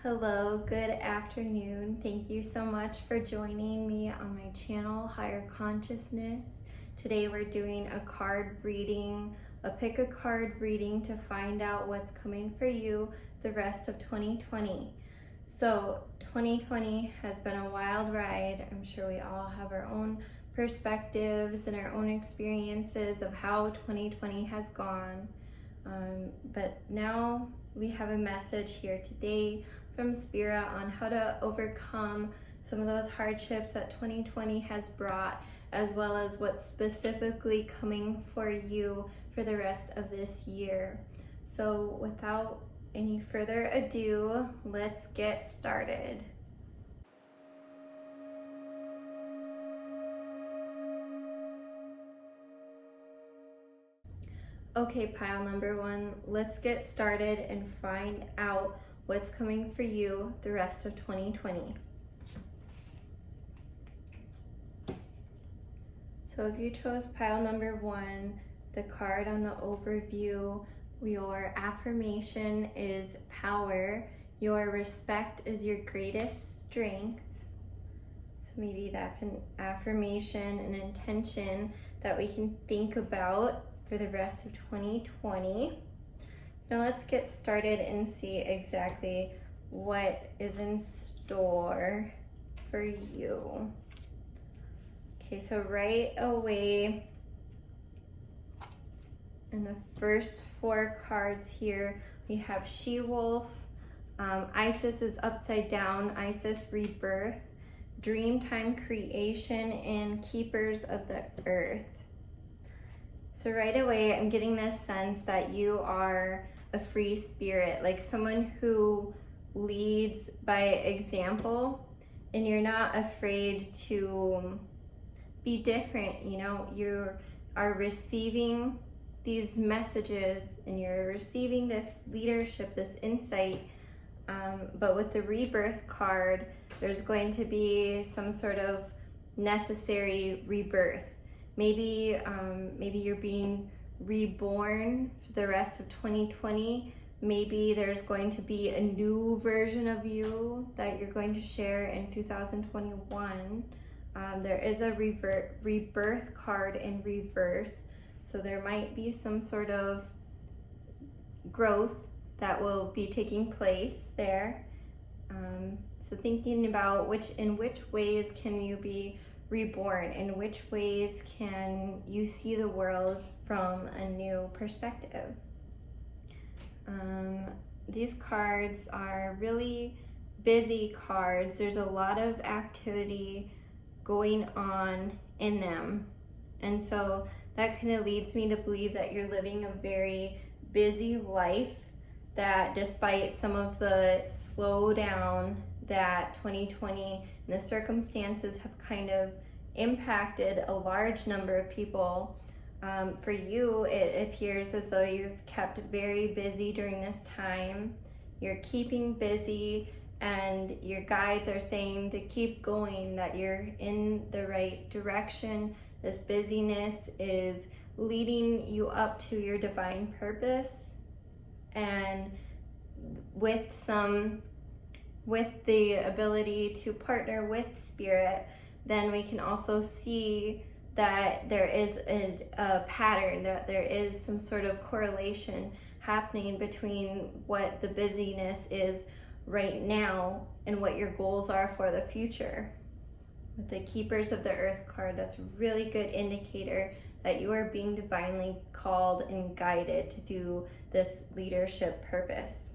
Hello, good afternoon. Thank you so much for joining me on my channel, Higher Consciousness. Today we're doing a card reading, a pick a card reading to find out what's coming for you the rest of 2020. So 2020 has been a wild ride. I'm sure we all have our own perspectives and our own experiences of how 2020 has gone. But now we have a message here today from Spirit on how to overcome some of those hardships that 2020 has brought, as well as what's specifically coming for you for the rest of this year. So without any further ado, let's get started. Okay, pile number one, let's get started and find out what's coming for you the rest of 2020. So if you chose pile number one, the card on the overview, your affirmation is power, your respect is your greatest strength. So maybe that's an affirmation, an intention that we can think about for the rest of 2020. Now let's get started and see exactly what is in store for you. Okay, so right away in the first four cards here, we have She-Wolf, Isis is upside down, Isis rebirth, Dreamtime creation, and Keepers of the Earth. So right away, I'm getting this sense that you are a free spirit, like someone who leads by example, and you're not afraid to be different. You know, you are receiving these messages and you're receiving this leadership, this insight. But with the rebirth card, there's going to be some sort of necessary rebirth. Maybe you're being reborn for the rest of 2020. Maybe there's going to be a new version of you that you're going to share in 2021. There is a rebirth card in reverse, so there might be some sort of growth that will be taking place there. So thinking about in which ways can you be reborn, in which ways can you see the world from a new perspective. These cards are really busy cards. There's a lot of activity going on in them, and so that kind of leads me to believe that you're living a very busy life, that despite some of the slowdown that 2020 and the circumstances have kind of impacted a large number of people, for you it appears as though you've kept very busy during this time. You're keeping busy and your guides are saying to keep going, that you're in the right direction. This busyness is leading you up to your divine purpose, and with the ability to partner with Spirit, then we can also see that there is a pattern, that there is some sort of correlation happening between what the busyness is right now and what your goals are for the future. With the Keepers of the Earth card, that's a really good indicator that you are being divinely called and guided to do this leadership purpose.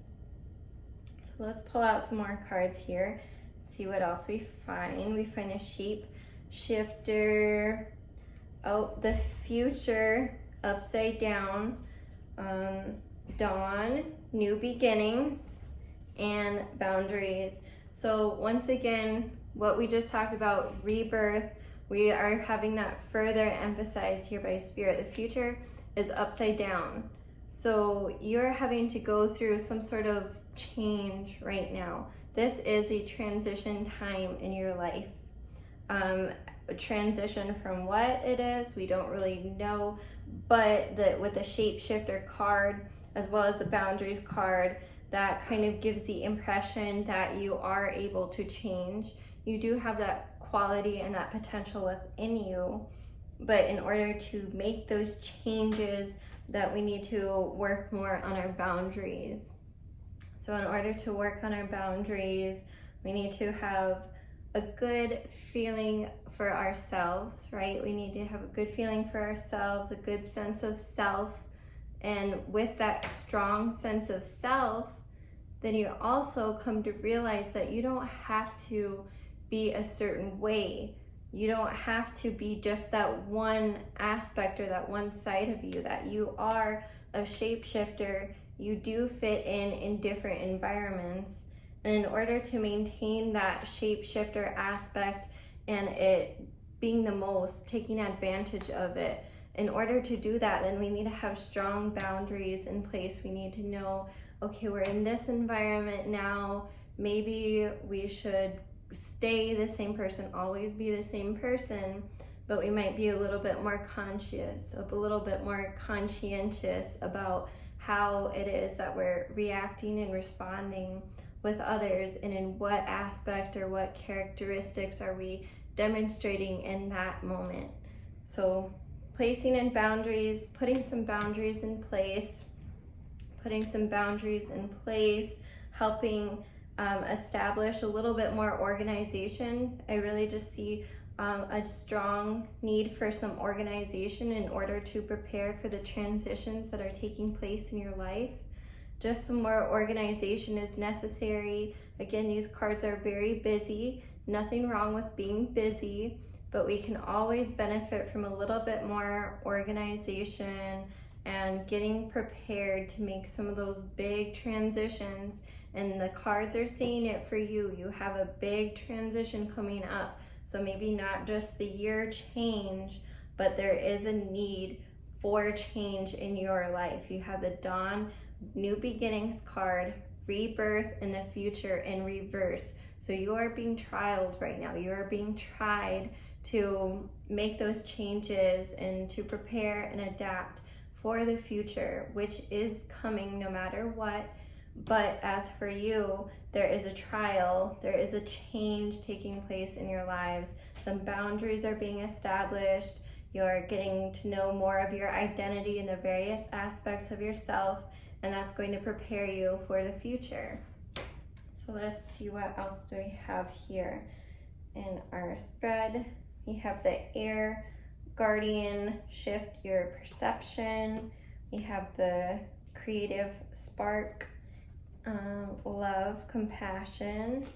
So let's pull out some more cards here, see what else we find. We find a shape shifter, the future upside down, dawn, new beginnings, and boundaries. So once again, what we just talked about, rebirth, we are having that further emphasized here by Spirit. The future is upside down. So you're having to go through some sort of change right now. This is a transition time in your life. A transition from what it is, we don't really know, but with the shapeshifter card, as well as the boundaries card, that kind of gives the impression that you are able to change. You do have that quality and that potential within you, but in order to make those changes, that we need to work more on our boundaries. So in order to work on our boundaries, we need to have a good feeling for ourselves, right? We need to have a good feeling for ourselves, a good sense of self. And with that strong sense of self, then you also come to realize that you don't have to be a certain way. You don't have to be just that one aspect or that one side of you, that you are a shapeshifter. You do fit in different environments. And in order to maintain that shapeshifter aspect and it being the most, taking advantage of it, in order to do that, then we need to have strong boundaries in place. We need to know, okay, we're in this environment now. Maybe we should stay the same person, always be the same person, but we might be a little bit more conscious, a little bit more conscientious about how it is that we're reacting and responding with others, and in what aspect or what characteristics are we demonstrating in that moment. So placing in boundaries, putting some boundaries in place, helping establish a little bit more organization. I really just see a strong need for some organization in order to prepare for the transitions that are taking place in your life. Just some more organization is necessary. Again, these cards are very busy. Nothing wrong with being busy, but we can always benefit from a little bit more organization and getting prepared to make some of those big transitions. And the cards are saying it for you. You have a big transition coming up. So maybe not just the year change, but there is a need for change in your life. You have the Dawn, New Beginnings card, rebirth in the future in reverse. So you are being trialed right now. You are being tried to make those changes and to prepare and adapt for the future, which is coming no matter what. But as for you, there is a trial, there is a change taking place in your lives. Some boundaries are being established. You're getting to know more of your identity and the various aspects of yourself, and that's going to prepare you for the future. So let's see, what else do we have here in our spread. We have the Air Guardian, shift your perception. We have the Creative Spark, love, compassion,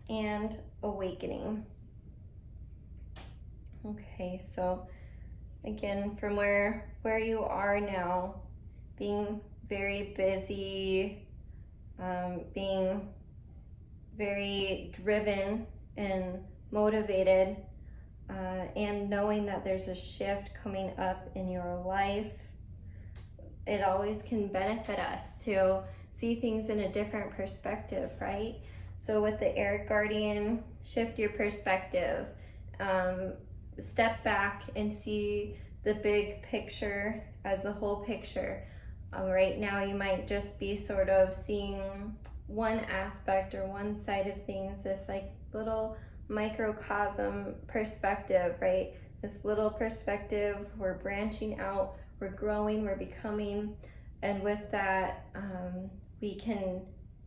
and awakening. Okay, so again, from where you are now, being very busy, being very driven and motivated, and knowing that there's a shift coming up in your life, it always can benefit us to see things in a different perspective, right? So with the Air Guardian, shift your perspective. Step back and see the big picture as the whole picture. Right now you might just be sort of seeing one aspect or one side of things, this like little microcosm perspective, right? This little perspective, we're branching out, we're growing, we're becoming, and with that, we can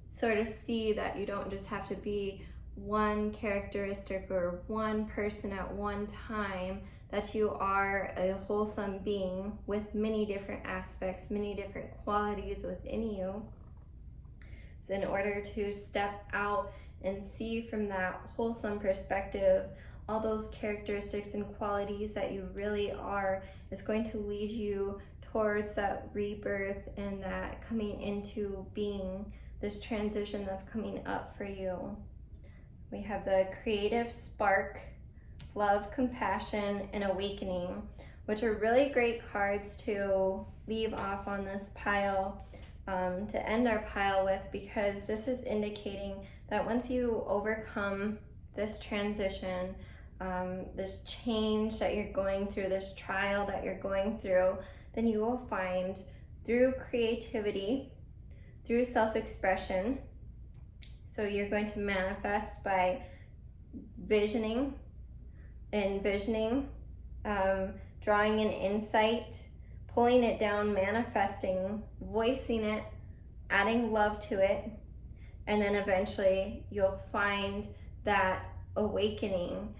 sort of see that you don't just have to be one characteristic or one person at one time, that you are a wholesome being with many different aspects, many different qualities within you. So in order to step out and see from that wholesome perspective all those characteristics and qualities that you really are, is going to lead you towards that rebirth and that coming into being, this transition that's coming up for you. We have the Creative Spark, love, compassion, and awakening, which are really great cards to leave off on this pile, to end our pile with, because this is indicating that once you overcome this transition, this change that you're going through, this trial that you're going through, then you will find through creativity, through self-expression. So you're going to manifest by envisioning, drawing an insight, pulling it down, manifesting, voicing it, adding love to it, and then eventually you'll find that awakening.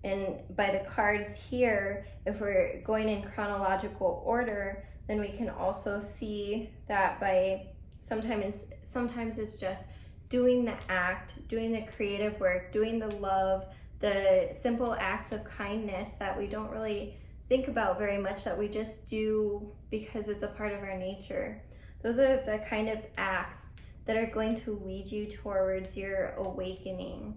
And by the cards here, if we're going in chronological order, then we can also see that by sometimes it's just doing the act, doing the creative work, doing the love, the simple acts of kindness that we don't really think about very much, that we just do because it's a part of our nature. Those are the kind of acts that are going to lead you towards your awakening.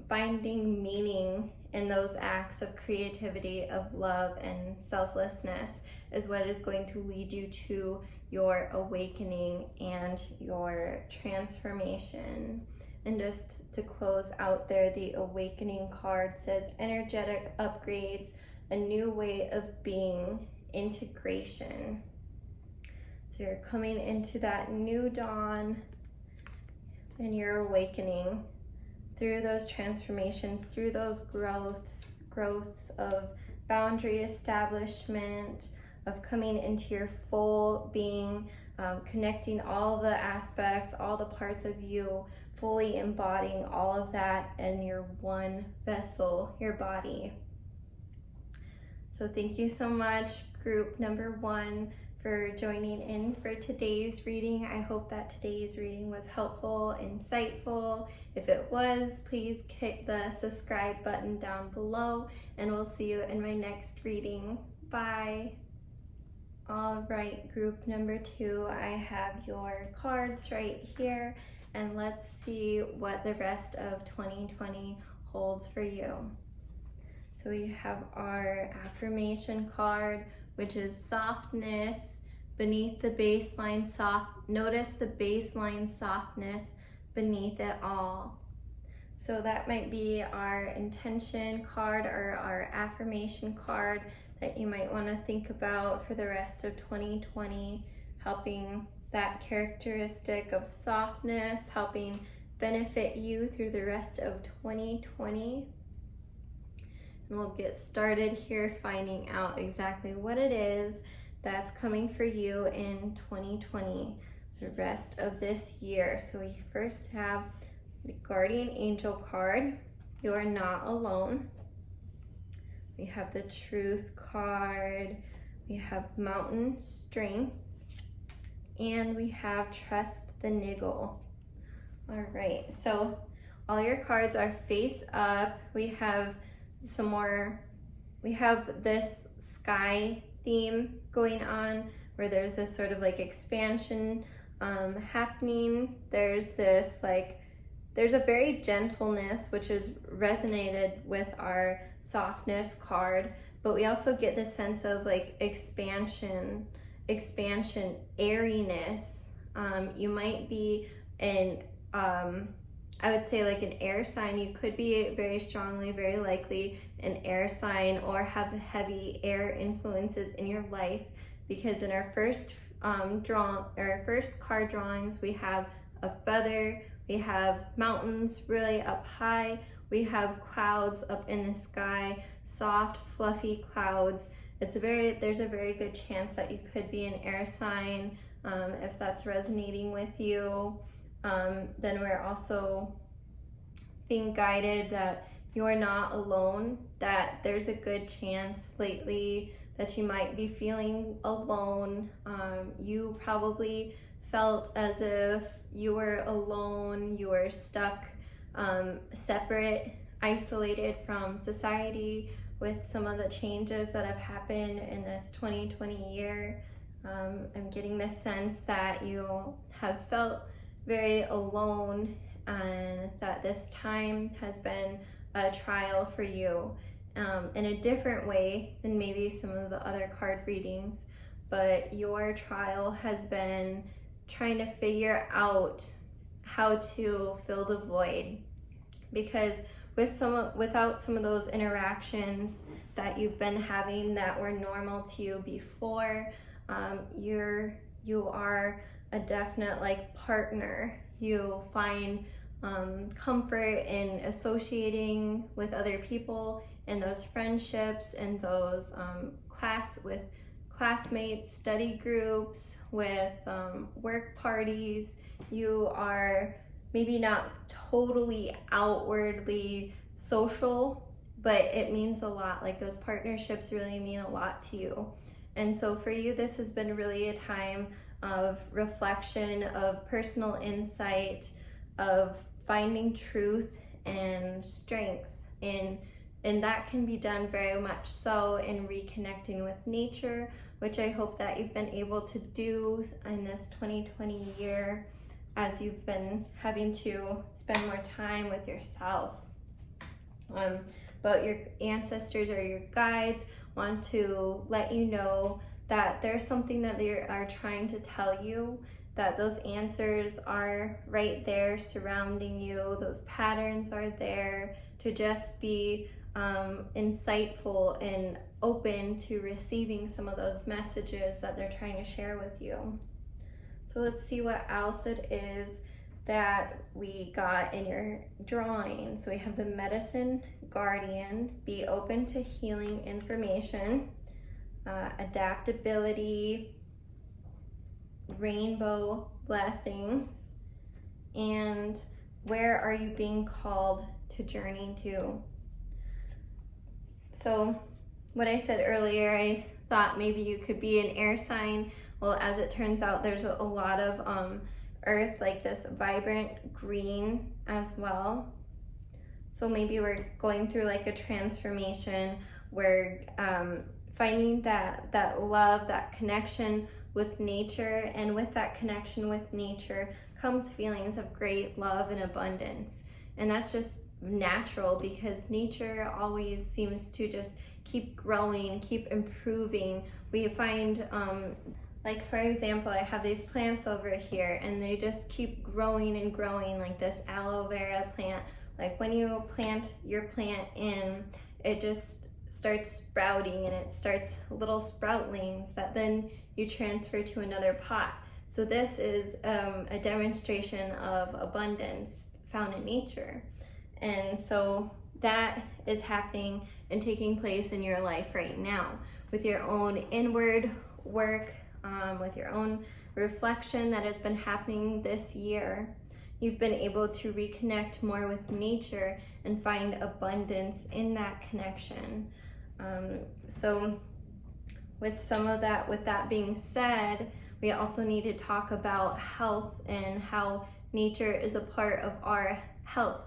Finding meaning in those acts of creativity, of love and selflessness is what is going to lead you to your awakening and your transformation. And just to close out there, the awakening card says energetic upgrades, a new way of being, integration. So you're coming into that new dawn and you're awakening through those transformations, through those growths of boundary establishment, of coming into your full being, connecting all the aspects, all the parts of you, fully embodying all of that in your one vessel, your body. So thank you so much, group number 1, for joining in for today's reading. I hope that today's reading was helpful, insightful. If it was, please hit the subscribe button down below, and we'll see you in my next reading. Bye. All right, group number 2, I have your cards right here, and let's see what the rest of 2020 holds for you. So we have our affirmation card, which is softness beneath the baseline notice the baseline softness beneath it all. So that might be our intention card or our affirmation card that you might want to think about for the rest of 2020, helping that characteristic of softness, helping benefit you through the rest of 2020. And we'll get started here finding out exactly what it is that's coming for you in 2020, the rest of this year. So we first have the Guardian Angel card. You are not alone. We have the Truth card. We have Mountain Strength. And we have Trust the Niggle. All right, so all your cards are face up. We have this sky theme going on where there's this sort of like expansion happening. There's a very gentleness, which is resonated with our softness card, but we also get this sense of like expansion, airiness. You might be in I would say like an air sign. You could be very strongly, very likely an air sign, or have heavy air influences in your life, because in our first card drawings, we have a feather, we have mountains really up high, we have clouds up in the sky, soft, fluffy clouds. There's a very good chance that you could be an air sign. If that's resonating with you, then we're also being guided that you're not alone, that there's a good chance lately that you might be feeling alone. You probably felt as if you were alone, you were stuck, separate, isolated from society with some of the changes that have happened in this 2020 year. I'm getting the sense that you have felt very alone, and that this time has been a trial for you in a different way than maybe some of the other card readings. But your trial has been trying to figure out how to fill the void, because without some of those interactions that you've been having that were normal to you before, you are a definite like partner. You find comfort in associating with other people and those friendships and those classmates, study groups, with work parties. You are maybe not totally outwardly social, but it means a lot. Like those partnerships really mean a lot to you. And so for you, this has been really a time of reflection, of personal insight, of finding truth and strength. And that can be done very much so in reconnecting with nature, which I hope that you've been able to do in this 2020 year as you've been having to spend more time with yourself. But your ancestors or your guides want to let you know that there's something that they are trying to tell you, that those answers are right there surrounding you. Those patterns are there to just be insightful and open to receiving some of those messages that they're trying to share with you. So let's see what else it is that we got in your drawing. So we have the Medicine Guardian, be open to healing information, adaptability, rainbow blessings, and where are you being called to journey to? So what I said earlier, I thought maybe you could be an air sign. Well, as it turns out, there's a lot of earth, like this vibrant green as well. So maybe we're going through like a transformation where finding that love, that connection with nature, and with that connection with nature comes feelings of great love and abundance. And that's just natural because nature always seems to just keep growing, keep improving. We find like for example, I have these plants over here and they just keep growing and growing, like this aloe vera plant. Like when you plant your plant in, it just starts sprouting and it starts little sproutlings that then you transfer to another pot. So this is a demonstration of abundance found in nature. And so that is happening and taking place in your life right now with your own inward work, with your own reflection that has been happening this year. You've been able to reconnect more with nature and find abundance in that connection. So with that being said, we also need to talk about health and how nature is a part of our health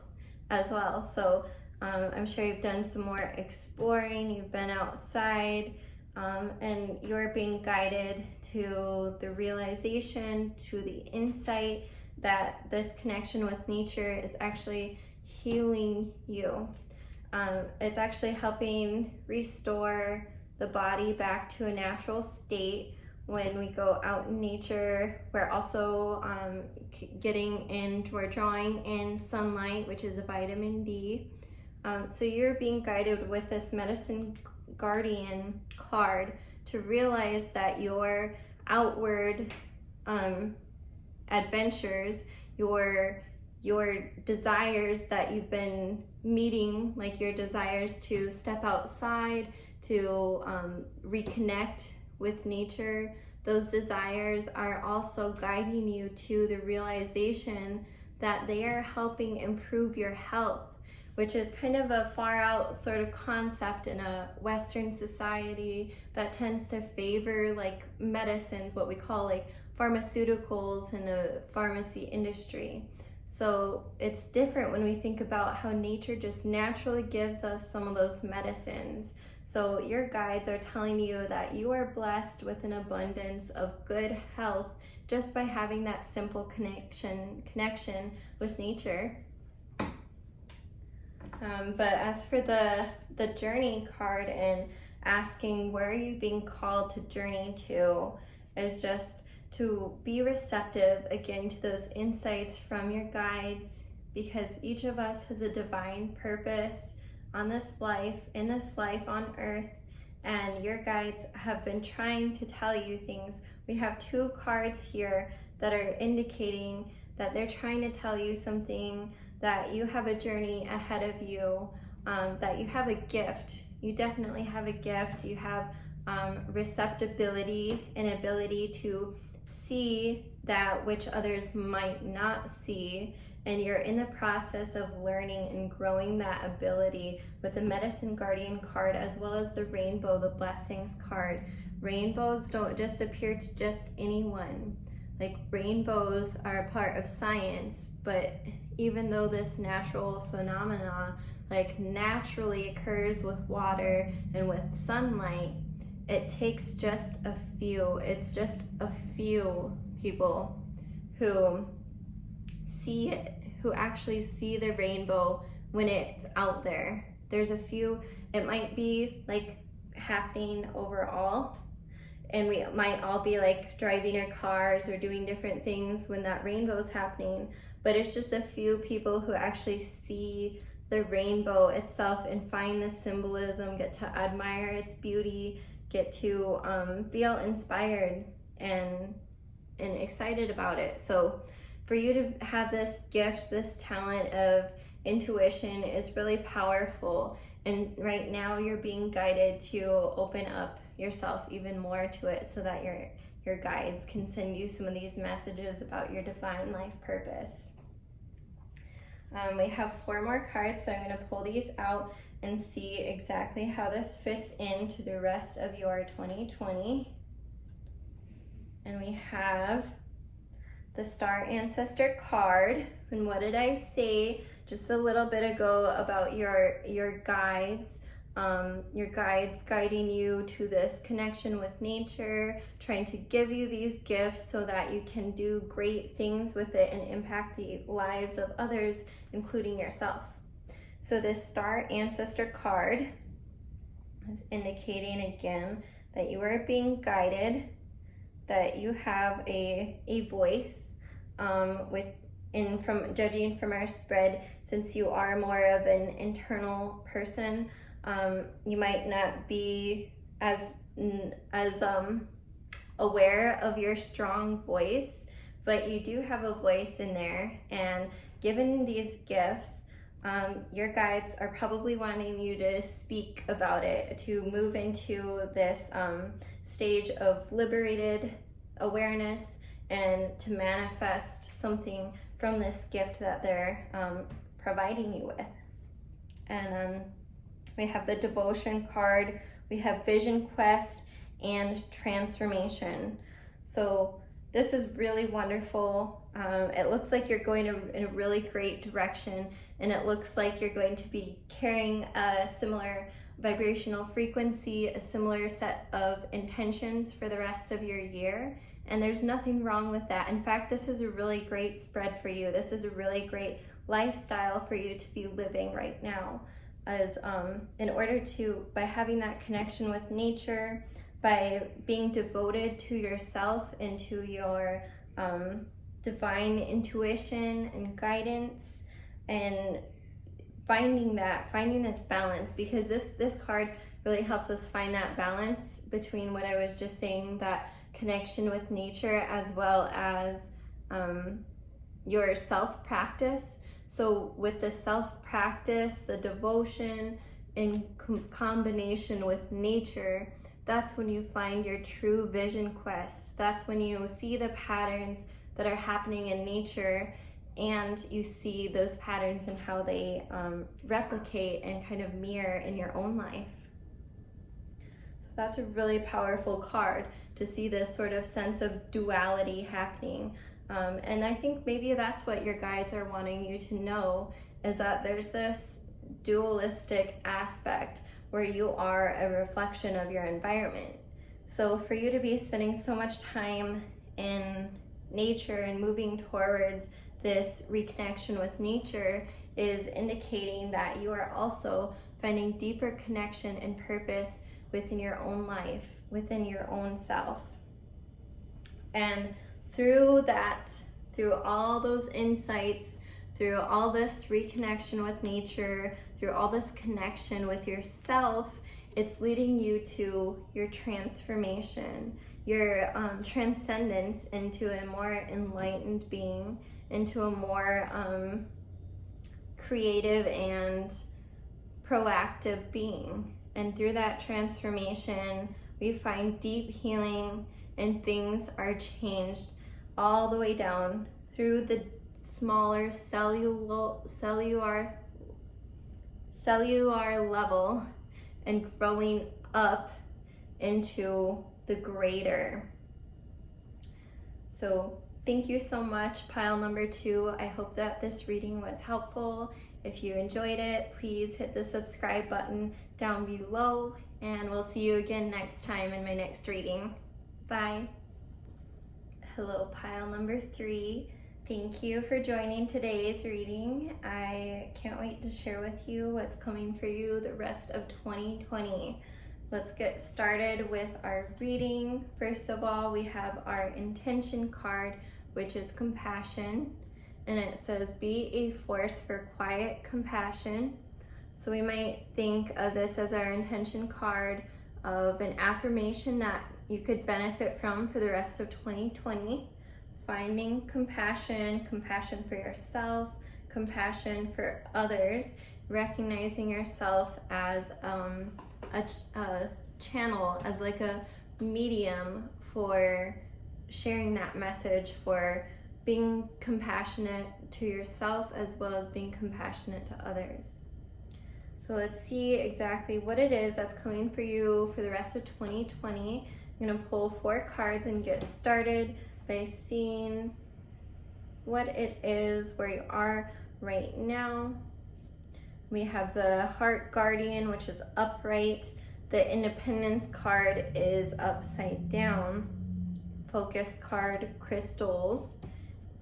as well. So I'm sure you've done some more exploring, you've been outside, and you're being guided to the realization, to the insight that this connection with nature is actually healing you. It's actually helping restore the body back to a natural state. When we go out in nature, we're also we're drawing in sunlight, which is a vitamin D. So you're being guided with this Medicine Guardian card to realize that your outward adventures, your desires that you've been meeting, like your desires to step outside, to reconnect with nature, those desires are also guiding you to the realization that they are helping improve your health, which is kind of a far out sort of concept in a Western society that tends to favor like medicines, what we call like pharmaceuticals in the pharmacy industry. So it's different when we think about how nature just naturally gives us some of those medicines. So your guides are telling you that you are blessed with an abundance of good health just by having that simple connection with nature. But as for the journey card and asking where are you being called to journey to, is just to be receptive again to those insights from your guides, because each of us has a divine purpose on this life, in this life on earth, and your guides have been trying to tell you things. We have two cards here that are indicating that they're trying to tell you something, that you have a journey ahead of you, that you have a gift. You definitely have a gift. You have receptibility and ability to see that which others might not see, and you're in the process of learning and growing that ability with the Medicine Guardian card, as well as the Rainbow, the Blessings card. Rainbows don't just appear to just anyone. Like, rainbows are a part of science, but even though this natural phenomena like naturally occurs with water and with sunlight, it takes just a few, it's just a few people who see it, who actually see the rainbow when it's out there. There's a few, it might be like happening overall, and we might all be like driving our cars or doing different things when that rainbow is happening, but it's just a few people who actually see the rainbow itself and find the symbolism, get to admire its beauty, get to feel inspired and excited about it. So for you to have this gift, this talent of intuition is really powerful. And right now you're being guided to open up yourself even more to it, so that your guides can send you some of these messages about your divine life purpose. We have 4 more cards, so I'm going to pull these out and see exactly how this fits into the rest of your 2020. And we have the Star Ancestor card. And what did I say just a little bit ago about your guides? Your guides guiding you to this connection with nature, trying to give you these gifts so that you can do great things with it and impact the lives of others, including yourself. So this Star Ancestor card is indicating again that you are being guided, that you have a voice from judging from our spread, since you are more of an internal person. You might not be as aware of your strong voice, but you do have a voice in there. And given these gifts, your guides are probably wanting you to speak about it, to move into this stage of liberated awareness and to manifest something from this gift that they're providing you with. And we have the Devotion card, we have Vision Quest, and Transformation. So this is really wonderful. It looks like you're going in a really great direction, and it looks like you're going to be carrying a similar vibrational frequency, a similar set of intentions for the rest of your year. And there's nothing wrong with that. In fact, this is a really great spread for you. This is a really great lifestyle for you to be living right now. As in order to, by having that connection with nature, by being devoted to yourself and to your divine intuition and guidance, and finding this balance, because this card really helps us find that balance between what I was just saying, that connection with nature, as well as your self-practice. So with the self-practice, the devotion, in combination with nature, that's when you find your true vision quest. That's when you see the patterns that are happening in nature, and you see those patterns and how they replicate and kind of mirror in your own life. So that's a really powerful card, to see this sort of sense of duality happening. And I think maybe that's what your guides are wanting you to know, is that there's this dualistic aspect where you are a reflection of your environment. So for you to be spending so much time in nature and moving towards this reconnection with nature is indicating that you are also finding deeper connection and purpose within your own life, within your own self. And through that, through all those insights, through all this reconnection with nature, through all this connection with yourself, it's leading you to your transformation. your transcendence into a more enlightened being, into a more creative and proactive being. And through that transformation, we find deep healing, and things are changed all the way down through the smaller cellular level and growing up into the greater. So thank you so much, pile number 2. I hope that this reading was helpful. If you enjoyed it, please hit the subscribe button down below, and we'll see you again next time in my next reading. Bye. Hello, pile number 3. Thank you for joining today's reading. I can't wait to share with you what's coming for you the rest of 2020. Let's get started with our reading. First of all, we have our intention card, which is compassion. And it says, be a force for quiet compassion. So we might think of this as our intention card of an affirmation that you could benefit from for the rest of 2020. Finding compassion, compassion for yourself, compassion for others, recognizing yourself as a channel, as like a medium for sharing that message, for being compassionate to yourself as well as being compassionate to others. So let's see exactly what it is that's coming for you for the rest of 2020. I'm going to pull 4 cards and get started by seeing what it is, where you are right now. We have the Heart Guardian, which is upright. The Independence card is upside down. Focus card, crystals.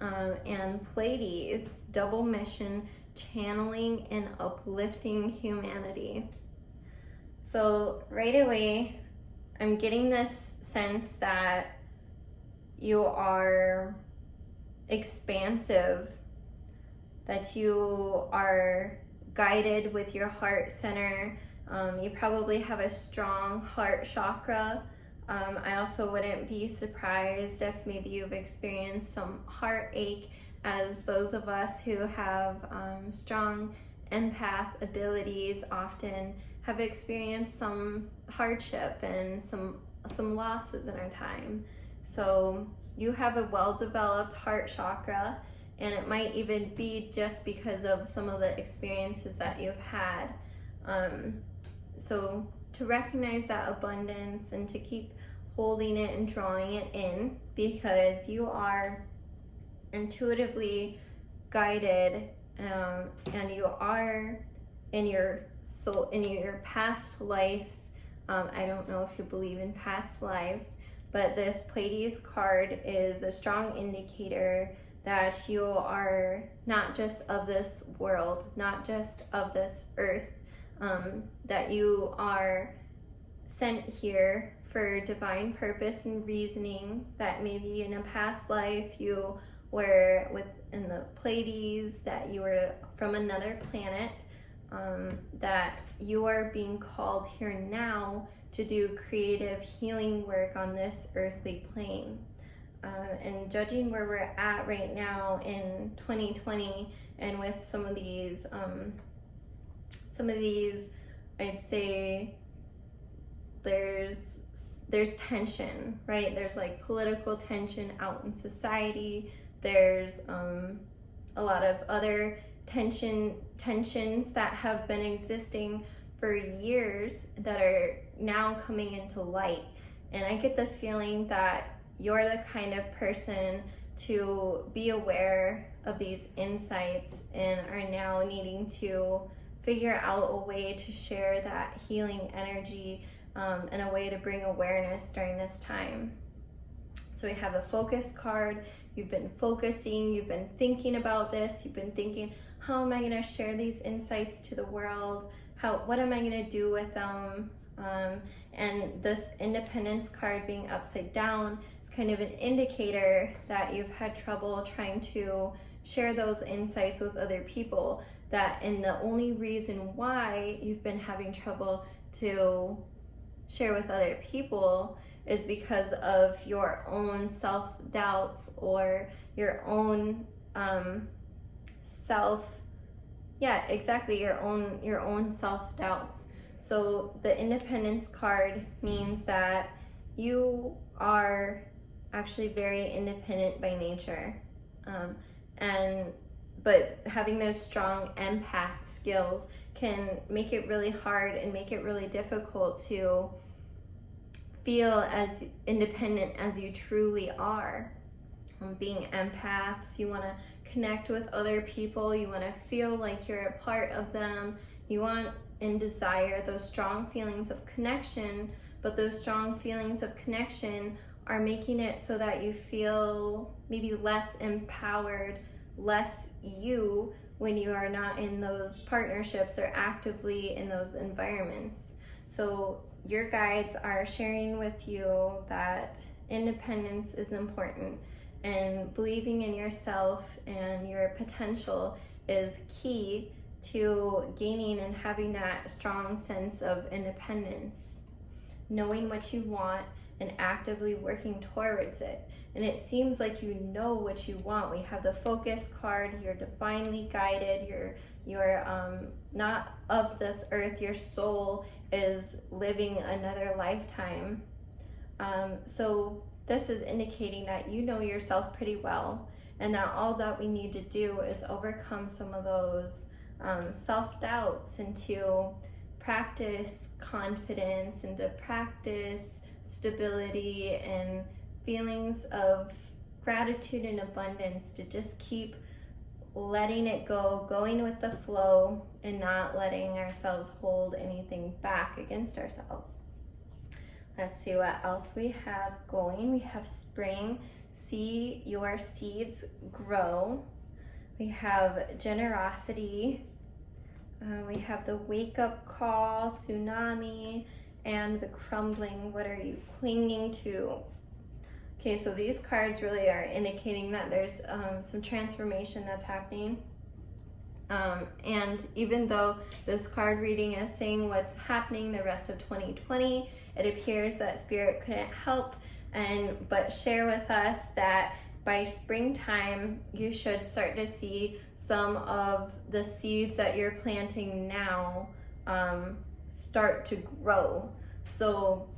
And Pleiades, double mission, channeling and uplifting humanity. So right away, I'm getting this sense that you are expansive, that you are guided with your heart center. You probably have a strong heart chakra. I also wouldn't be surprised if maybe you've experienced some heartache, as those of us who have strong empath abilities often have experienced some hardship and some losses in our time. So you have a well-developed heart chakra, and it might even be just because of some of the experiences that you've had. So to recognize that abundance and to keep holding it and drawing it in, because you are intuitively guided, and you are in your soul, in your past lives. I don't know if you believe in past lives, but this Pleiades card is a strong indicator that you are not just of this world, not just of this earth, that you are sent here for divine purpose and reasoning, that maybe in a past life you were in the Pleiades, that you were from another planet, that you are being called here now to do creative healing work on this earthly plane. And judging where we're at right now in 2020, and with some of these, I'd say there's tension, right? There's like political tension out in society. There's a lot of other tensions that have been existing for years that are now coming into light. And I get the feeling that you're the kind of person to be aware of these insights and are now needing to figure out a way to share that healing energy, and a way to bring awareness during this time. So we have a focus card. You've been focusing, you've been thinking about this, you've been thinking, how am I going to share these insights to the world? What am I going to do with them? And this Independence card being upside down is kind of an indicator that you've had trouble trying to share those insights with other people, and the only reason why you've been having trouble to share with other people is because of your own self-doubts or your own your own self-doubts. So the Independence card means that you are actually very independent by nature, but having those strong empath skills can make it really hard and make it really difficult to feel as independent as you truly are. Being empaths, you want to connect with other people, you want to feel like you're a part of them, you want and desire those strong feelings of connection, but those strong feelings of connection are making it so that you feel maybe less empowered, less you, when you are not in those partnerships or actively in those environments. So your guides are sharing with you that independence is important, and believing in yourself and your potential is key to gaining and having that strong sense of independence. Knowing what you want and actively working towards it. And it seems like you know what you want. We have the Focus card, you're divinely guided, you're not of this earth, your soul is living another lifetime. So this is indicating that you know yourself pretty well, and that all that we need to do is overcome some of those self-doubts, and to practice confidence, and to practice stability and feelings of gratitude and abundance, to just keep letting it go, going with the flow, and not letting ourselves hold anything back against ourselves. Let's see what else we have going. We have spring, see your seeds grow. We have generosity. We have the wake up call, tsunami, and the crumbling. What are you clinging to? Okay, so these cards really are indicating that there's some transformation that's happening. And even though this card reading is saying what's happening the rest of 2020, it appears that Spirit couldn't help but share with us that by springtime, you should start to see some of the seeds that you're planting now start to grow. So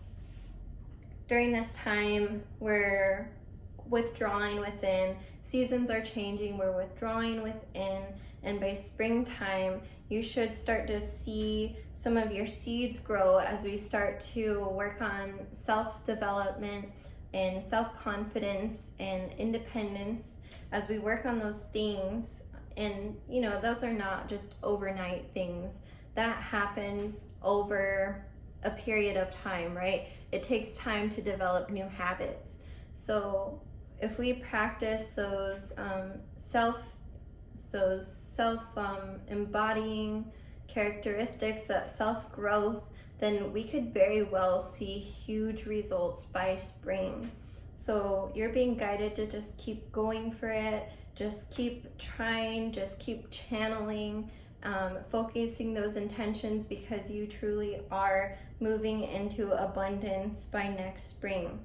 during this time, we're withdrawing within, seasons are changing, we're withdrawing within, and by springtime, you should start to see some of your seeds grow as we start to work on self-development and self-confidence and independence. As we work on those things, and you know, those are not just overnight things. That happens over a period of time, right? It takes time to develop new habits. So if we practice those embodying characteristics, that self-growth, then we could very well see huge results by spring. So you're being guided to just keep going for it, just keep trying, just keep channeling, focusing those intentions, because you truly are moving into abundance by next spring.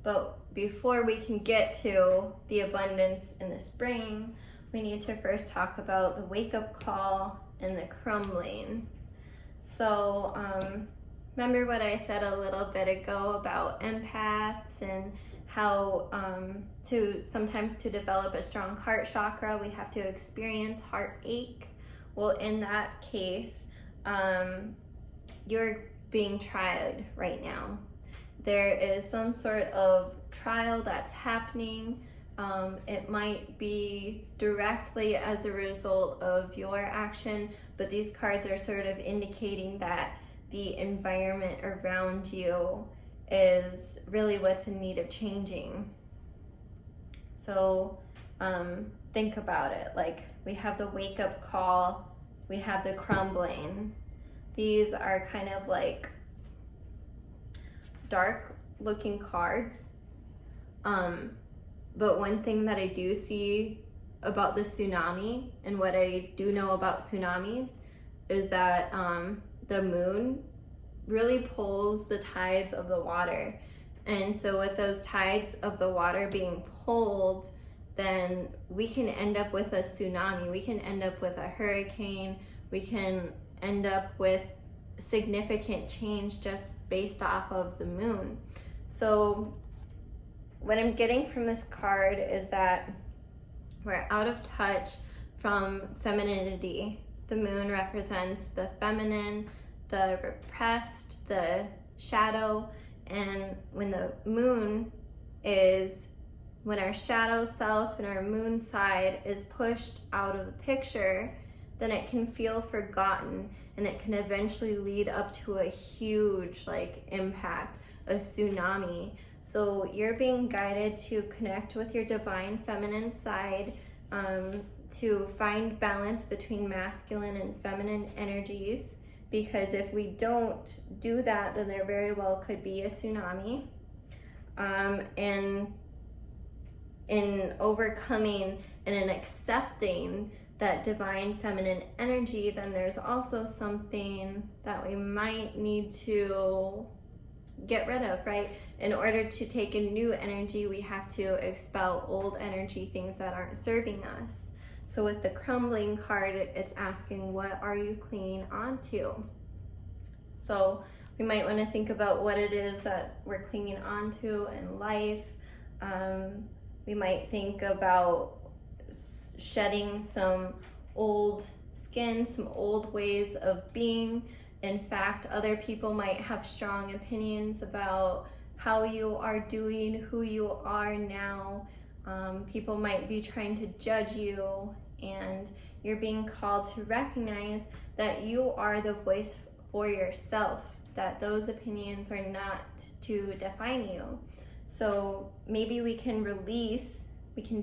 But before we can get to the abundance in the spring, we need to first talk about the wake-up call and the crumbling. So remember what I said a little bit ago about empaths and how sometimes to develop a strong heart chakra, we have to experience heartache. Well, in that case, you're being tried right now. There is some sort of trial that's happening. It might be directly as a result of your action, but these cards are sort of indicating that the environment around you is really what's in need of changing. So think about it. Like, we have the wake-up call, we have the crumbling. These are kind of like dark looking cards. But one thing that I do see about the tsunami, and what I do know about tsunamis, is that the moon really pulls the tides of the water. And so with those tides of the water being pulled, then we can end up with a tsunami, we can end up with a hurricane, we can end up with significant change just based off of the moon. So what I'm getting from this card is that we're out of touch from femininity. The moon represents the feminine, the repressed, the shadow, and when the moon is, when our shadow self and our moon side is pushed out of the picture, then it can feel forgotten, and it can eventually lead up to a huge impact, a tsunami. So you're being guided to connect with your divine feminine side, to find balance between masculine and feminine energies, because if we don't do that, then there very well could be a tsunami. And in overcoming and in accepting that divine feminine energy, then there's also something that we might need to get rid of, right? In order to take a new energy, we have to expel old energy, things that aren't serving us. So with the crumbling card, it's asking, what are you clinging onto? So we might want to think about what it is that we're clinging onto in life. We might think about shedding some old skin, some old ways of being. In fact, other people might have strong opinions about how you are doing, who you are now. People might be trying to judge you, and you're being called to recognize that you are the voice for yourself, that those opinions are not to define you. So maybe we can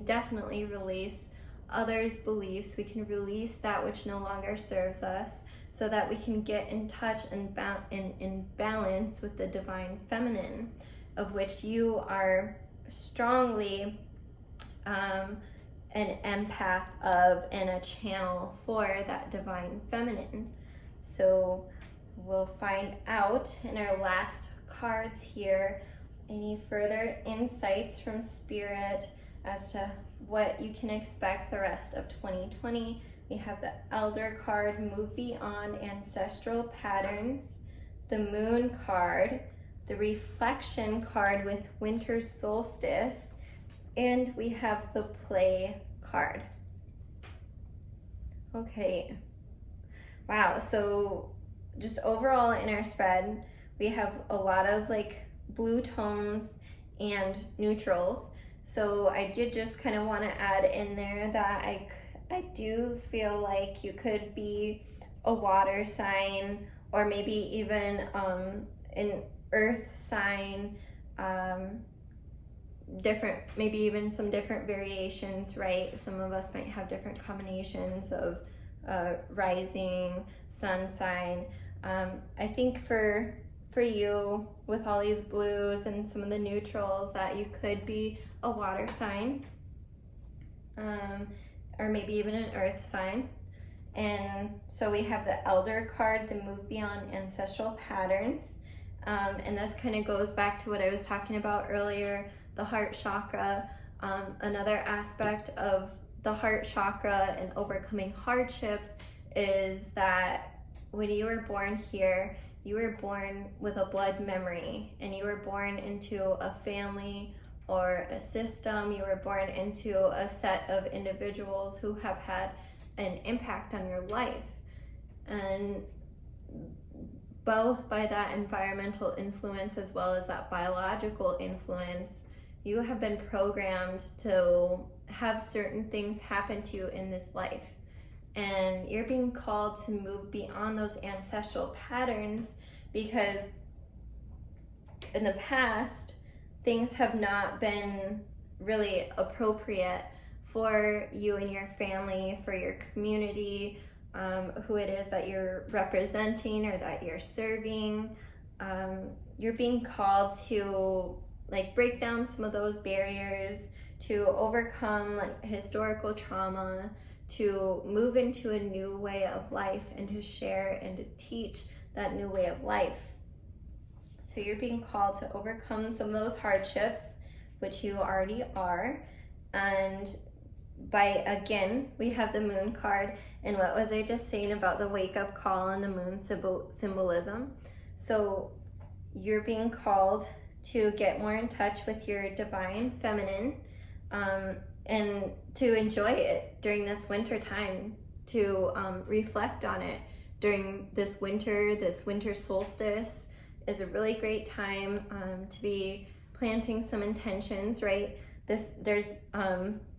definitely release others' beliefs, we can release that which no longer serves us, so that we can get in touch and in balance with the divine feminine, of which you are strongly an empath of and a channel for that divine feminine. So we'll find out in our last cards here any further insights from Spirit as to what you can expect the rest of 2020. We have the Elder card, Move Beyond Ancestral Patterns, the Moon card, the Reflection card with Winter Solstice, and we have the Play card. Okay, wow, so just overall in our spread, we have a lot of blue tones and neutrals. So I did just kind of want to add in there that I do feel like you could be a water sign, or maybe even an earth sign, maybe even some different variations, right? Some of us might have different combinations of rising, sun sign. I think for you, with all these blues and some of the neutrals, that you could be a water sign, or maybe even an earth sign. And so we have the Elder card, the Move Beyond Ancestral Patterns, and this kind of goes back to what I was talking about earlier, the heart chakra. Another aspect of the heart chakra and overcoming hardships is that when you were born here, you were born with a blood memory, and you were born into a family or a system. You were born into a set of individuals who have had an impact on your life. And both by that environmental influence as well as that biological influence, you have been programmed to have certain things happen to you in this life. And you're being called to move beyond those ancestral patterns, because in the past, things have not been really appropriate for you and your family, for your community, who it is that you're representing or that you're serving. You're being called to break down some of those barriers, to overcome historical trauma, to move into a new way of life, and to share and to teach that new way of life. So you're being called to overcome some of those hardships, which you already are. And by, again, we have the moon card. And what was I just saying about the wake-up call and the moon symbolism? So you're being called to get more in touch with your divine feminine, and to enjoy it during this winter time, to reflect on it during this winter solstice is a really great time to be planting some intentions, right? There's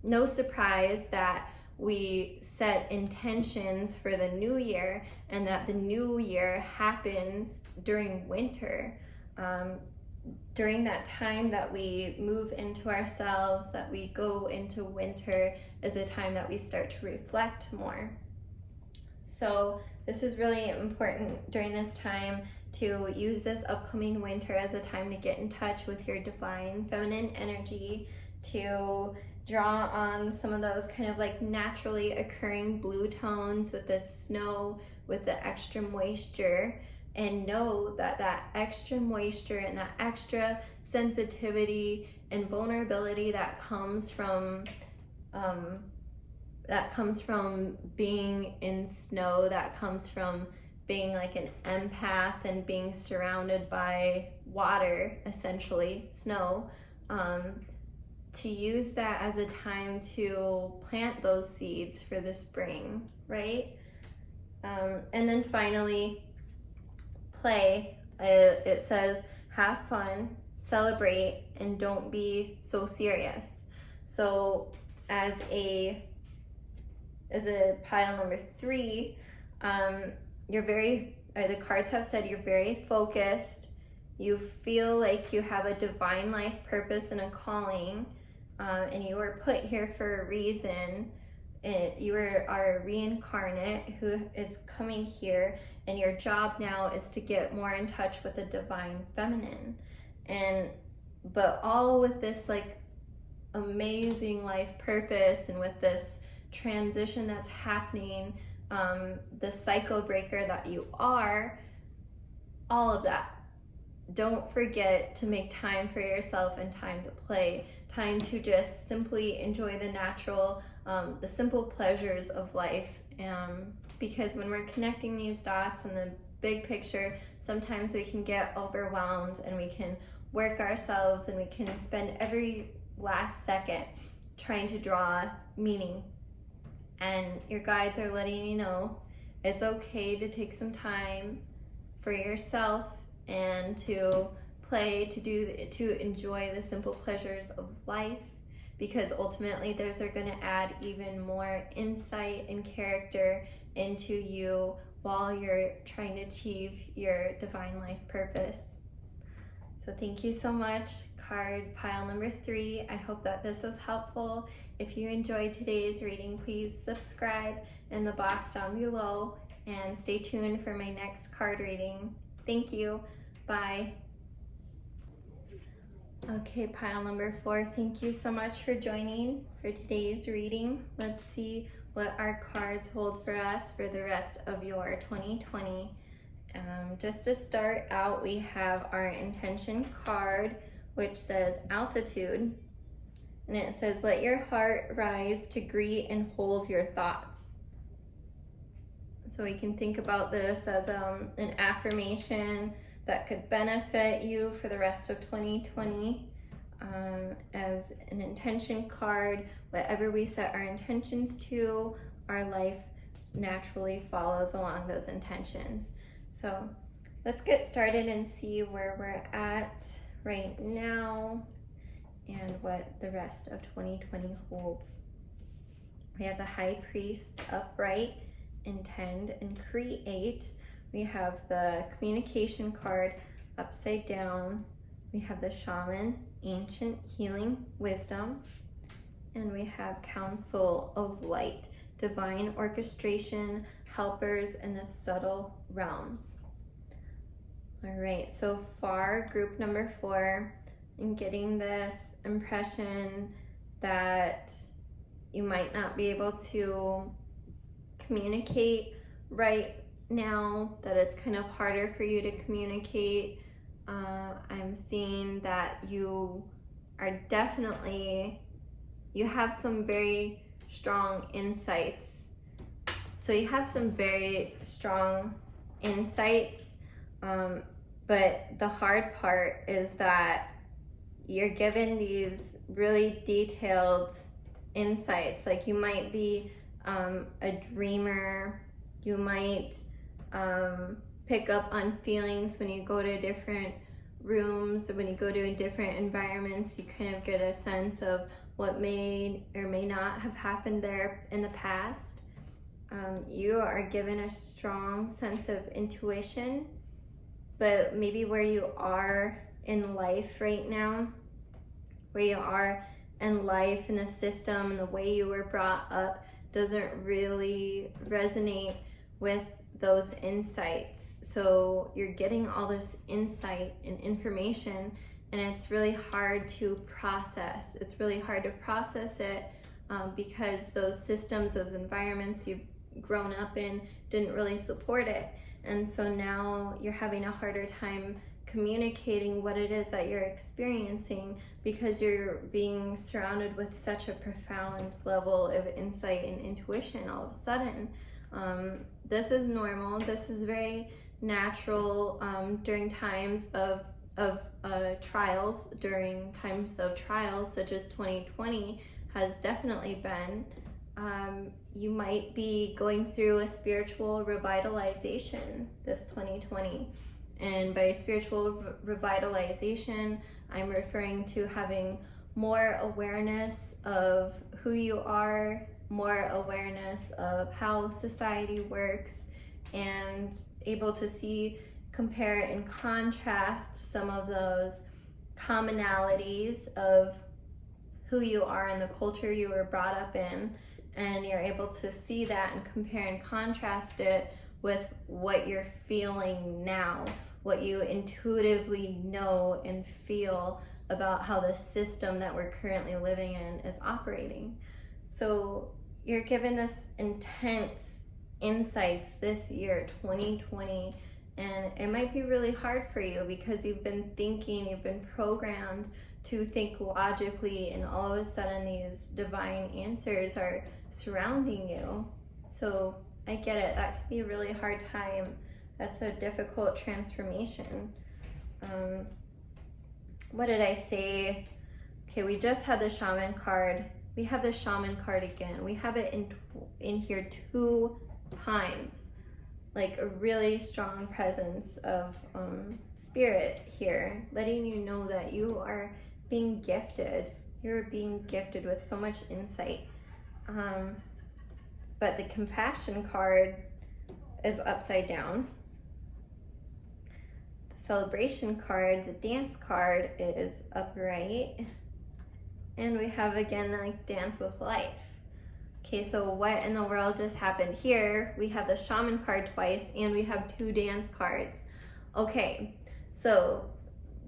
no surprise that we set intentions for the new year, and that the new year happens during winter. During that time that we move into ourselves, that we go into winter, is a time that we start to reflect more. So this is really important during this time to use this upcoming winter as a time to get in touch with your divine feminine energy, to draw on some of those kind of like naturally occurring blue tones with the snow, with the extra moisture, and know that that extra moisture and that extra sensitivity and vulnerability that comes from being in snow, that comes from being like an empath and being surrounded by water, essentially snow, to use that as a time to plant those seeds for the spring, right? And then finally, play. It says have fun, celebrate, and don't be so serious. So as a pile number 3, the cards have said you're very focused, you feel like you have a divine life purpose and a calling, and you were put here for a reason. You are reincarnate who is coming here, and your job now is to get more in touch with the divine feminine. But all with this like amazing life purpose, and with this transition that's happening, the cycle breaker that you are, all of that. Don't forget to make time for yourself and time to play, time to just simply enjoy the natural, the simple pleasures of life. Because when we're connecting these dots in the big picture, sometimes we can get overwhelmed, and we can work ourselves, and we can spend every last second trying to draw meaning. And your guides are letting you know it's okay to take some time for yourself and to play, to enjoy the simple pleasures of life, because ultimately those are going to add even more insight and character into you while you're trying to achieve your divine life purpose. So thank you so much, card pile number 3. I hope that this was helpful. If you enjoyed today's reading, please subscribe in the box down below, and stay tuned for my next card reading. Thank you. Bye. Okay, pile number 4, thank you so much for joining for today's reading. Let's see what our cards hold for us for the rest of your 2020. Just to start out, we have our intention card, which says altitude. And it says, let your heart rise to greet and hold your thoughts. So we can think about this as an affirmation that could benefit you for the rest of 2020. As an intention card, whatever we set our intentions to, our life naturally follows along those intentions. So let's get started and see where we're at right now and what the rest of 2020 holds. We have the High Priest upright, intend, and create. We have the communication card upside down. We have the Shaman, ancient healing wisdom. And we have Council of Light, divine orchestration, helpers in the subtle realms. All right, so far, group number 4, I'm getting this impression that you might not be able to communicate right now, that it's kind of harder for you to communicate I'm seeing that you are definitely, you have some very strong insights. So you have some very strong insights, but the hard part is that you're given these really detailed insights. Like you might be a dreamer, you might pick up on feelings when you go to different rooms, or when you go to different environments. You kind of get a sense of what may or may not have happened there in the past. You are given a strong sense of intuition, but maybe where you are in life right now, where you are in life, in the system, and the way you were brought up doesn't really resonate with those insights. So you're getting all this insight and information, and it's really hard to process. It's really hard to process it because those systems, those environments you've grown up in didn't really support it. And so now you're having a harder time communicating what it is that you're experiencing because you're being surrounded with such a profound level of insight and intuition all of a sudden. This is normal. This is very natural during times of trials, during times of trials such as 2020 has definitely been. You might be going through a spiritual revitalization this 2020. And by spiritual revitalization, I'm referring to having more awareness of who you are, more awareness of how society works, and able to see, compare, and contrast some of those commonalities of who you are and the culture you were brought up in. And you're able to see that and compare and contrast it with what you're feeling now, what you intuitively know and feel about how the system that we're currently living in is operating. So you're given this intense insights this year, 2020, and it might be really hard for you because you've been thinking, you've been programmed to think logically, and all of a sudden these divine answers are surrounding you. So I get it, that can be a really hard time. That's a difficult transformation. What did I say? Okay, we just had the shaman card. We have the shaman card again. We have it in here 2 times. Like a really strong presence of spirit here, letting you know that you are being gifted. You're being gifted with so much insight. But the compassion card is upside down. The celebration card, the dance card, is upright. And we have again like dance with life. Okay, so what in the world just happened here? We have the shaman card twice and we have 2 dance cards. Okay, so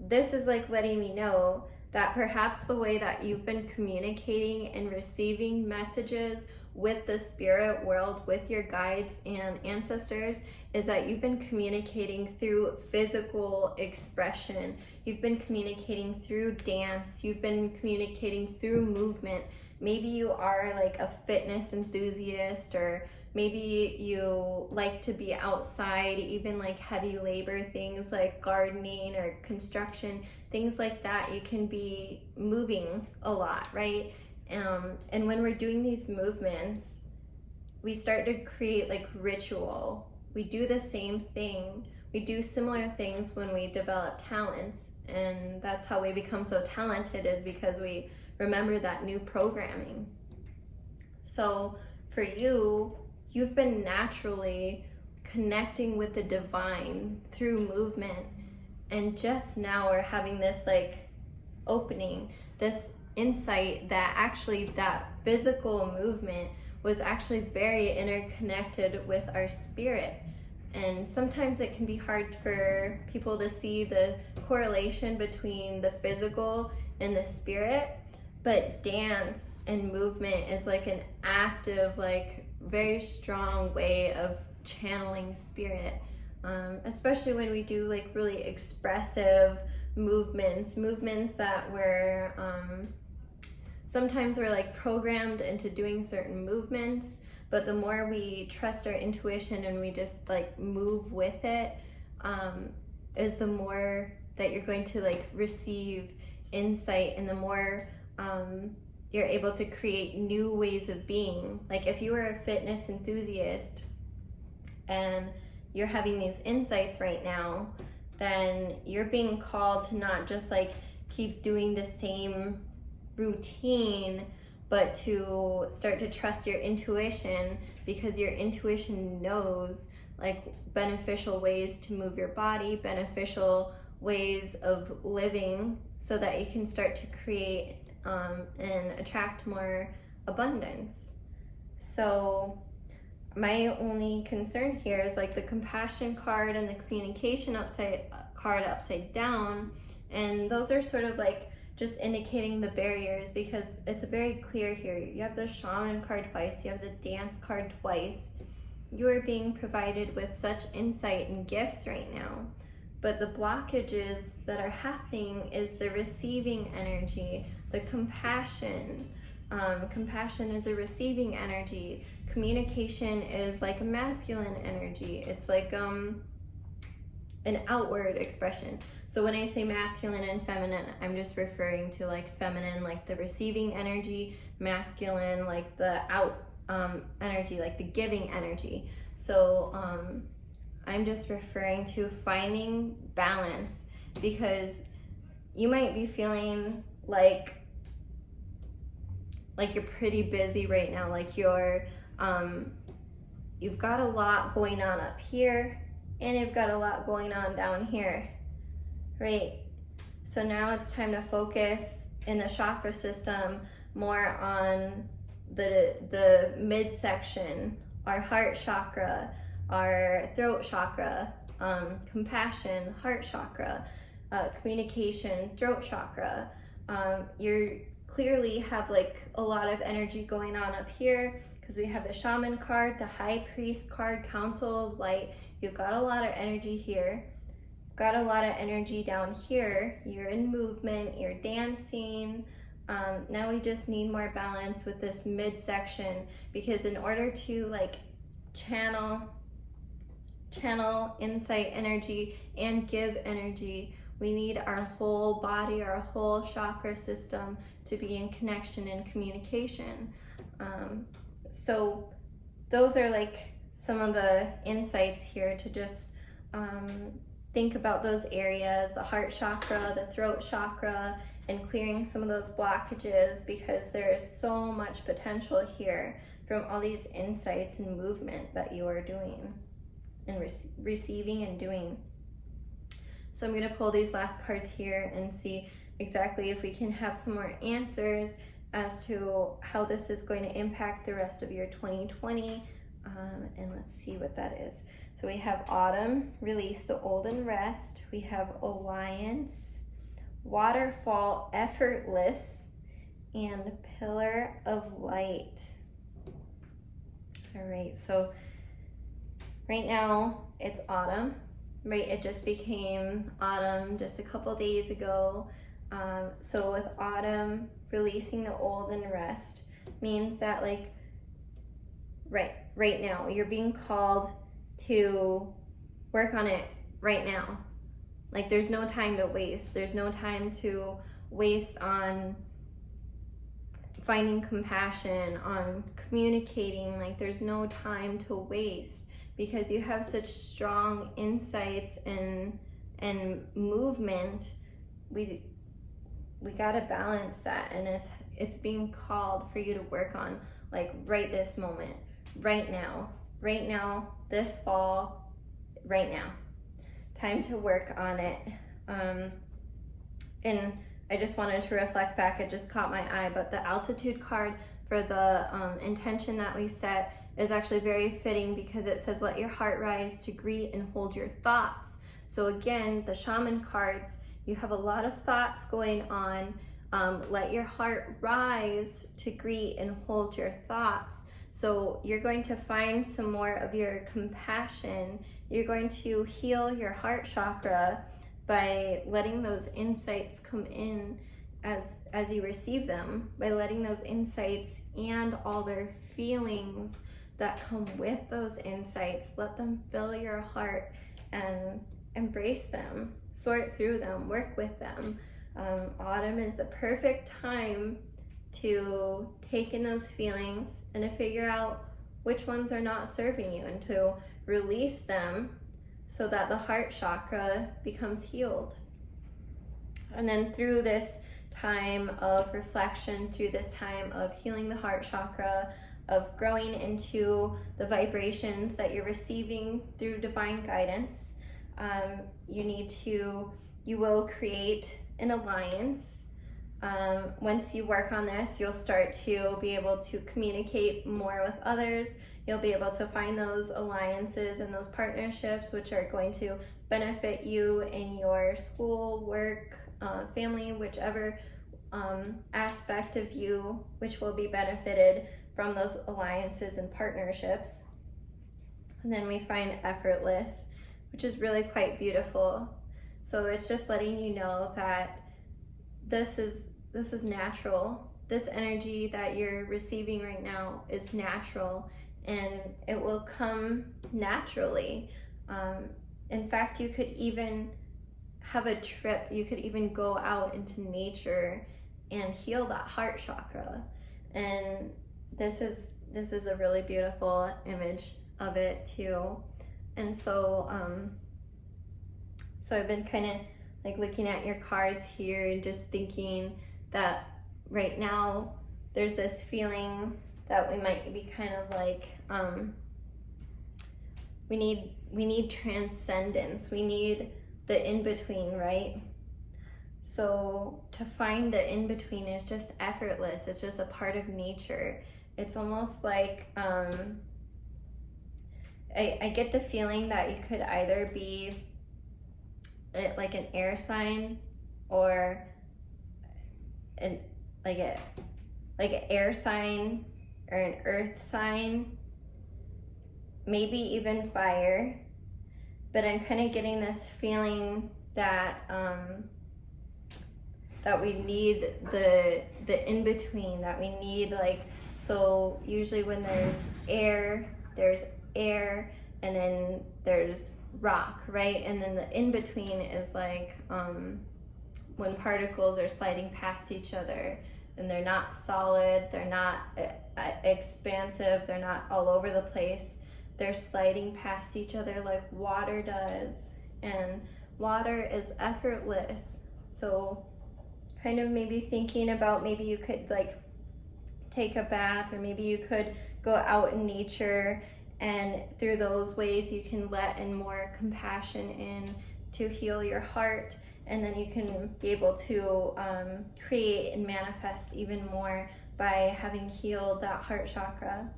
this is like letting me know that perhaps the way that you've been communicating and receiving messages with the spirit world, with your guides and ancestors, is that you've been communicating through physical expression. You've been communicating through dance. You've been communicating through movement. Maybe you are like a fitness enthusiast, or maybe you like to be outside, even like heavy labor things like gardening or construction, things like that. You can be moving a lot, right? And when we're doing these movements, we start to create like ritual. We do the same thing. We do similar things when we develop talents, and that's how we become so talented, is because we remember that new programming. So for you, you've been naturally connecting with the divine through movement, and just now we're having this like opening, this insight that actually that physical movement was actually very interconnected with our spirit. And sometimes it can be hard for people to see the correlation between the physical and the spirit, but dance and movement is like an active, like very strong way of channeling spirit. especially when we do like really expressive movements that we're sometimes we're like programmed into doing certain movements, but the more we trust our intuition and we just like move with it, is the more that you're going to like receive insight, and the more you're able to create new ways of being. Like if you were a fitness enthusiast and you're having these insights right now, then you're being called to not just like keep doing the same routine, but to start to trust your intuition, because your intuition knows like beneficial ways to move your body, beneficial ways of living, so that you can start to create and attract more abundance. So my only concern here is like the compassion card and the communication card upside down, and those are sort of like just indicating the barriers, because it's very clear here. You have the shaman card twice, you have the dance card twice. You are being provided with such insight and gifts right now, but the blockages that are happening is the receiving energy, the compassion. Compassion is a receiving energy. Communication is like a masculine energy. It's like an outward expression. So when I say masculine and feminine, I'm just referring to like feminine, like the receiving energy, masculine, like the out energy, like the giving energy. So I'm just referring to finding balance, because you might be feeling like you're pretty busy right now, like you've got a lot going on up here and you've got a lot going on down here, right? So now it's time to focus in the chakra system more on the midsection, our heart chakra, our throat chakra, compassion, heart chakra, communication, throat chakra. You're clearly have like a lot of energy going on up here, because we have the shaman card, the high priest card, council of light. You've got a lot of energy here, got a lot of energy down here. You're in movement, you're dancing. Now we just need more balance with this midsection, because in order to like channel insight energy and give energy, we need our whole body, our whole chakra system to be in connection and communication. So those are like some of the insights here to just think about those areas, the heart chakra, the throat chakra, and clearing some of those blockages, because there is so much potential here from all these insights and movement that you are doing and receiving and doing. So I'm going to pull these last cards here and see exactly if we can have some more answers as to how this is going to impact the rest of your 2020. And let's see what that is. So we have autumn, release the old and rest. We have alliance, waterfall, effortless, and pillar of light. All right, so right now it's autumn, right? It just became autumn just a couple days ago. So with autumn, releasing the old and rest means that like right now you're being called to work on it right now. Like there's no time to waste. There's no time to waste on finding compassion, on communicating. Like there's no time to waste, because you have such strong insights and movement. We gotta balance that, and it's being called for you to work on like right this moment, right now, this fall, right now. Time to work on it. And I just wanted to reflect back, it just caught my eye, but the altitude card for the intention that we set is actually very fitting, because it says, let your heart rise to greet and hold your thoughts. So again, the shaman cards, you have a lot of thoughts going on. Let your heart rise to greet and hold your thoughts. So you're going to find some more of your compassion. You're going to heal your heart chakra by letting those insights come in as you receive them, by letting those insights and all their feelings that come with those insights, let them fill your heart and embrace them, sort through them, work with them. Autumn is the perfect time to take in those feelings and to figure out which ones are not serving you and to release them so that the heart chakra becomes healed. And then through this time of reflection, through this time of healing the heart chakra, of growing into the vibrations that you're receiving through divine guidance, you will create an alliance. Once you work on this, you'll start to be able to communicate more with others. You'll be able to find those alliances and those partnerships which are going to benefit you in your school, work, family, whichever aspect of you which will be benefited from those alliances and partnerships. And then we find effortless, which is really quite beautiful. So it's just letting you know that this is natural. This energy that you're receiving right now is natural, and it will come naturally. In fact, you could even have a trip. You could even go out into nature and heal that heart chakra. And this is a really beautiful image of it too. And so I've been kind of like looking at your cards here and just thinking that right now there's this feeling that we might be kind of like we need transcendence. We need the in-between, right? So to find the in-between is just effortless. It's just a part of nature. It's almost like I get the feeling that you could either be like an air sign or an air sign or an earth sign, maybe even fire. But I'm kind of getting this feeling that that we need the in between. That we need so usually when there's air, and then there's rock, right? And then the in between is like when particles are sliding past each other, and they're not solid, they're not expansive, they're not all over the place. They're sliding past each other like water does, and water is effortless. So kind of maybe thinking about, maybe you could like take a bath, or maybe you could go out in nature, and through those ways you can let in more compassion in to heal your heart, and then you can be able to create and manifest even more by having healed that heart chakra.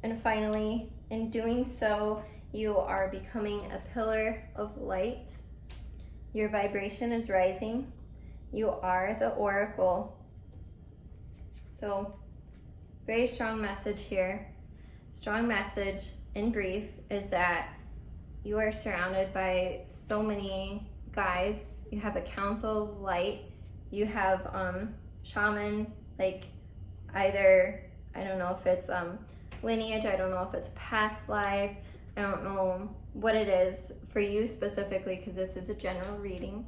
And finally, in doing so, you are becoming a pillar of light. Your vibration is rising. You are the oracle. So, very strong message here. Strong message in brief is that you are surrounded by so many guides. You have a council of light. You have shaman, like either, I don't know if it's lineage, I don't know if it's past life, I don't know what it is for you specifically, because this is a general reading,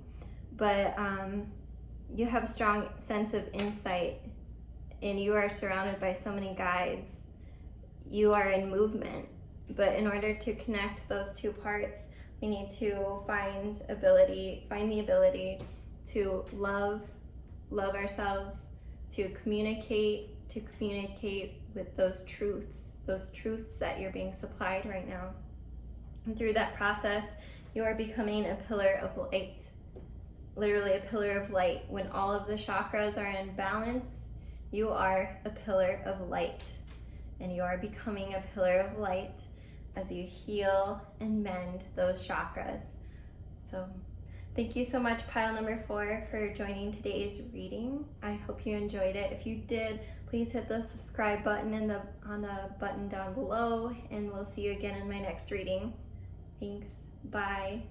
but you have a strong sense of insight, and you are surrounded by so many guides. You are in movement, but in order to connect those two parts, we need to find the ability to love ourselves, to communicate with those truths that you're being supplied right now. And through that process, you are becoming a pillar of light, literally a pillar of light. When all of the chakras are in balance, you are a pillar of light, and you are becoming a pillar of light as you heal and mend those chakras. So Thank you so much, pile number 4, for joining today's reading. I hope you enjoyed it. If you did, please hit the subscribe button on the button down below, and we'll see you again in my next reading. Thanks. Bye.